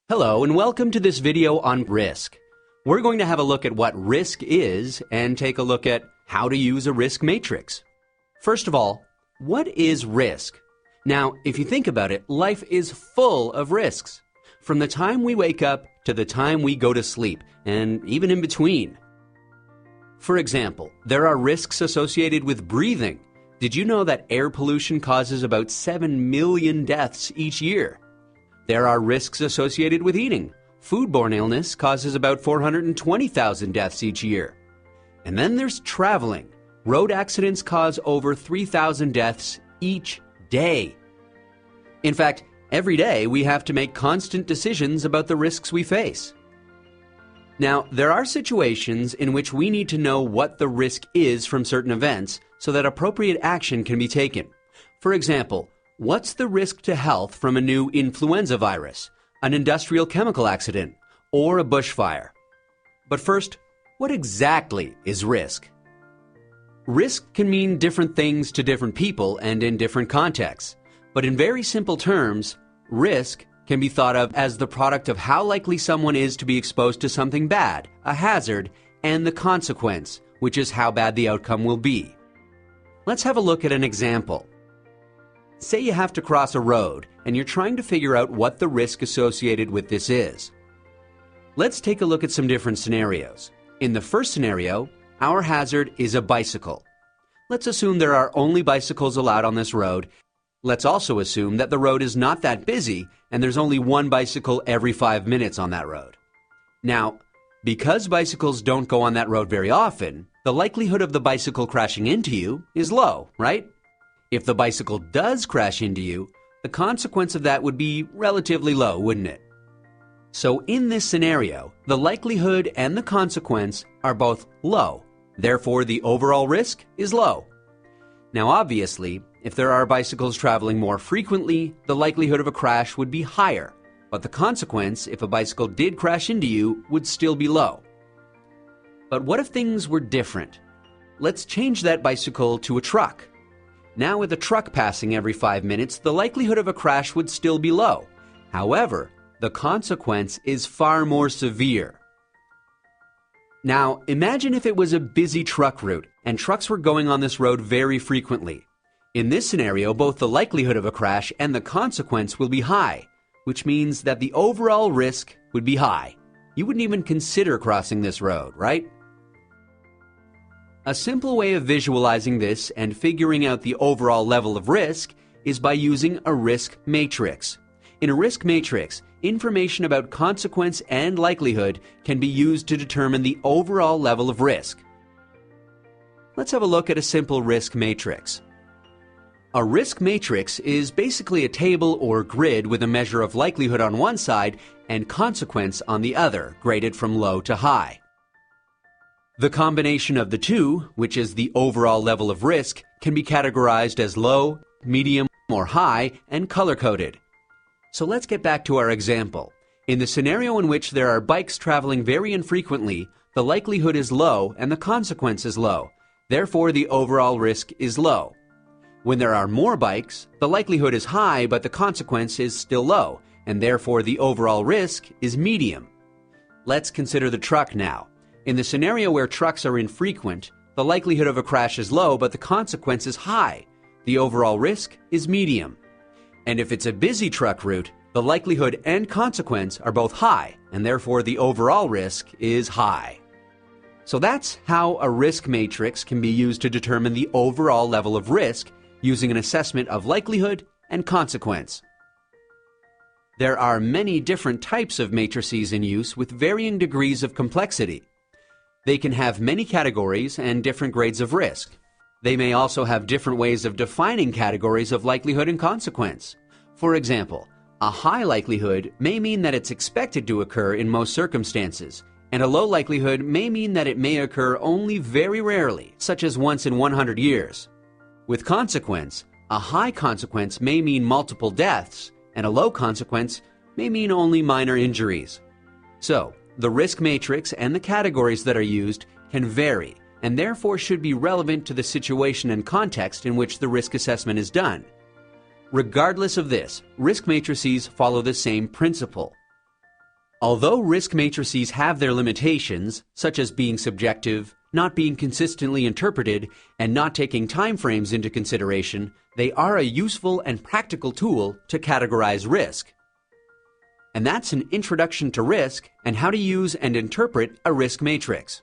Hello and welcome to this video on risk. We're going to have a look at what risk is and take a look at how to use a risk matrix. First of all, what is risk? Now, if you think about it, life is full of risks. From the time we wake up to the time we go to sleep, and even in between. For example, there are risks associated with breathing. Did you know that air pollution causes about 7 million deaths each year? There are risks associated with eating. Foodborne illness causes about 420,000 deaths each year. And then there's traveling. Road accidents cause over 3,000 deaths each day. In fact, every day we have to make constant decisions about the risks we face. Now, there are situations in which we need to know what the risk is from certain events so that appropriate action can be taken. For example, what's the risk to health from a new influenza virus, an industrial chemical accident, or a bushfire? But first, what exactly is risk? Risk can mean different things to different people and in different contexts. But in very simple terms, risk can be thought of as the product of how likely someone is to be exposed to something bad, a hazard, and the consequence, which is how bad the outcome will be. Let's have a look at an example. Say you have to cross a road, and you're trying to figure out what the risk associated with this is. Let's take a look at some different scenarios. In the first scenario, our hazard is a bicycle. Let's assume there are only bicycles allowed on this road. Let's also assume that the road is not that busy, and there's only one bicycle every 5 minutes on that road. Now, because bicycles don't go on that road very often, the likelihood of the bicycle crashing into you is low, right? If the bicycle does crash into you, the consequence of that would be relatively low, wouldn't it? So in this scenario, the likelihood and the consequence are both low. Therefore, the overall risk is low. Now, obviously, if there are bicycles traveling more frequently, the likelihood of a crash would be higher. But the consequence, if a bicycle did crash into you, would still be low. But what if things were different? Let's change that bicycle to a truck. Now, with a truck passing every 5 minutes, the likelihood of a crash would still be low. However, the consequence is far more severe. Now, imagine if it was a busy truck route and trucks were going on this road very frequently. In this scenario, both the likelihood of a crash and the consequence will be high, which means that the overall risk would be high. You wouldn't even consider crossing this road, right? A simple way of visualizing this and figuring out the overall level of risk is by using a risk matrix. In a risk matrix, information about consequence and likelihood can be used to determine the overall level of risk. Let's have a look at a simple risk matrix. A risk matrix is basically a table or grid with a measure of likelihood on one side and consequence on the other, graded from low to high. The combination of the two, which is the overall level of risk, can be categorized as low, medium, or high, and color-coded. So let's get back to our example. In the scenario in which there are bikes traveling very infrequently, the likelihood is low and the consequence is low. Therefore, the overall risk is low. When there are more bikes, the likelihood is high, but the consequence is still low, and therefore the overall risk is medium. Let's consider the truck now. In the scenario where trucks are infrequent, the likelihood of a crash is low, but the consequence is high. The overall risk is medium. And if it's a busy truck route, the likelihood and consequence are both high, and therefore the overall risk is high. So that's how a risk matrix can be used to determine the overall level of risk using an assessment of likelihood and consequence. There are many different types of matrices in use with varying degrees of complexity. They can have many categories and different grades of risk. They may also have different ways of defining categories of likelihood and consequence. For example, a high likelihood may mean that it's expected to occur in most circumstances, and a low likelihood may mean that it may occur only very rarely, such as once in 100 years. With consequence, a high consequence may mean multiple deaths, and a low consequence may mean only minor injuries. So, the risk matrix and the categories that are used can vary, and therefore should be relevant to the situation and context in which the risk assessment is done. Regardless of this, risk matrices follow the same principle. Although risk matrices have their limitations, such as being subjective, not being consistently interpreted, and not taking time frames into consideration, they are a useful and practical tool to categorize risk. And that's an introduction to risk and how to use and interpret a risk matrix.